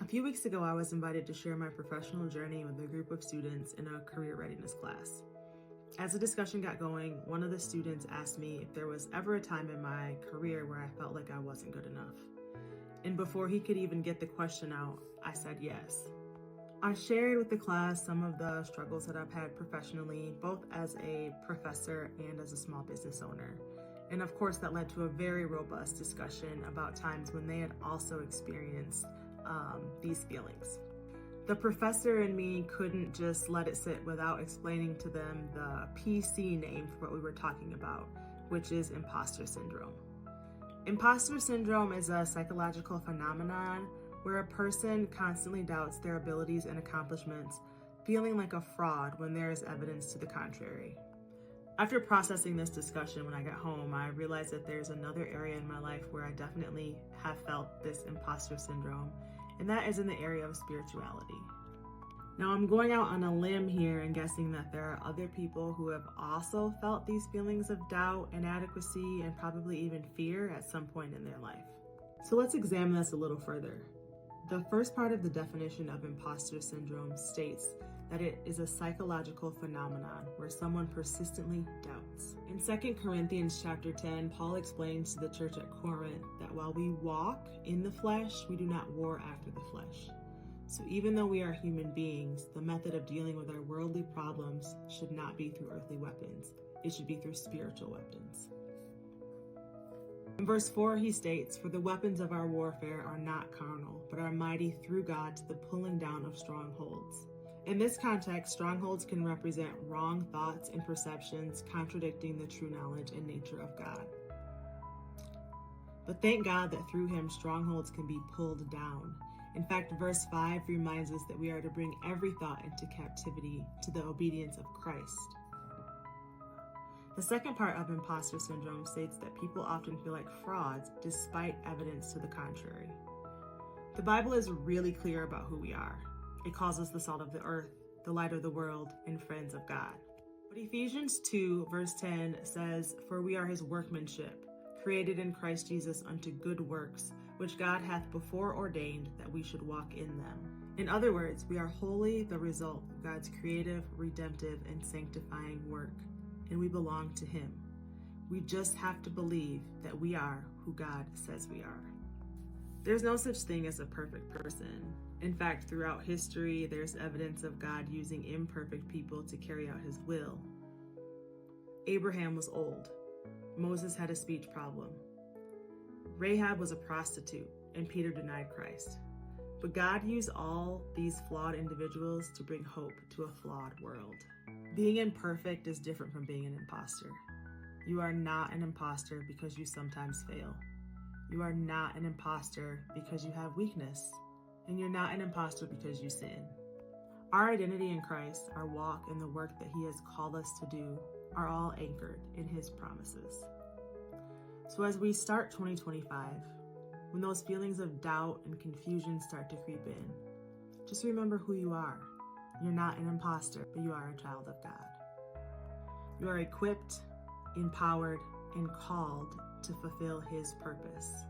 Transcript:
A few weeks ago, I was invited to share my professional journey with a group of students in a career readiness class. As the discussion got going, one of the students asked me if there was ever a time in my career where I felt like I wasn't good enough. And before he could even get the question out, I said yes. I shared with the class some of the struggles that I've had professionally, both as a professor and as a small business owner. And of course, that led to a very robust discussion about times when they had also experienced these feelings. The professor and me couldn't just let it sit without explaining to them the PC name for what we were talking about, which is imposter syndrome. Imposter syndrome is a psychological phenomenon where a person constantly doubts their abilities and accomplishments, feeling like a fraud when there is evidence to the contrary. After processing this discussion when I got home, I realized that there's another area in my life where I definitely have felt this imposter syndrome, and that is in the area of spirituality. Now, I'm going out on a limb here and guessing that there are other people who have also felt these feelings of doubt, inadequacy, and probably even fear at some point in their life. So let's examine this a little further. The first part of the definition of imposter syndrome states that it is a psychological phenomenon where someone persistently doubts. In 2 Corinthians chapter 10, Paul explains to the church at Corinth that while we walk in the flesh, we do not war after the flesh. So even though we are human beings, the method of dealing with our worldly problems should not be through earthly weapons. It should be through spiritual weapons. In verse 4, he states, "For the weapons of our warfare are not carnal, but are mighty through God to the pulling down of strongholds." In this context, strongholds can represent wrong thoughts and perceptions contradicting the true knowledge and nature of God. But thank God that through him, strongholds can be pulled down. In fact, verse 5 reminds us that we are to bring every thought into captivity to the obedience of Christ. The second part of imposter syndrome states that people often feel like frauds despite evidence to the contrary. The Bible is really clear about who we are. It calls us the salt of the earth, the light of the world, and friends of God. But Ephesians 2 verse 10 says, "For we are his workmanship, created in Christ Jesus unto good works, which God hath before ordained that we should walk in them." In other words, we are wholly the result of God's creative, redemptive, and sanctifying work, and we belong to him. We just have to believe that we are who God says we are. There's no such thing as a perfect person. In fact, throughout history, there's evidence of God using imperfect people to carry out his will. Abraham was old. Moses had a speech problem. Rahab was a prostitute, and Peter denied Christ. But God used all these flawed individuals to bring hope to a flawed world. Being imperfect is different from being an imposter. You are not an imposter because you sometimes fail. You are not an imposter because you have weakness. And you're not an imposter because you sin. Our identity in Christ, our walk, and the work that he has called us to do are all anchored in his promises. So as we start 2025, when those feelings of doubt and confusion start to creep in, just remember who you are. You're not an imposter, but you are a child of God. You are equipped, empowered, and called to fulfill his purpose.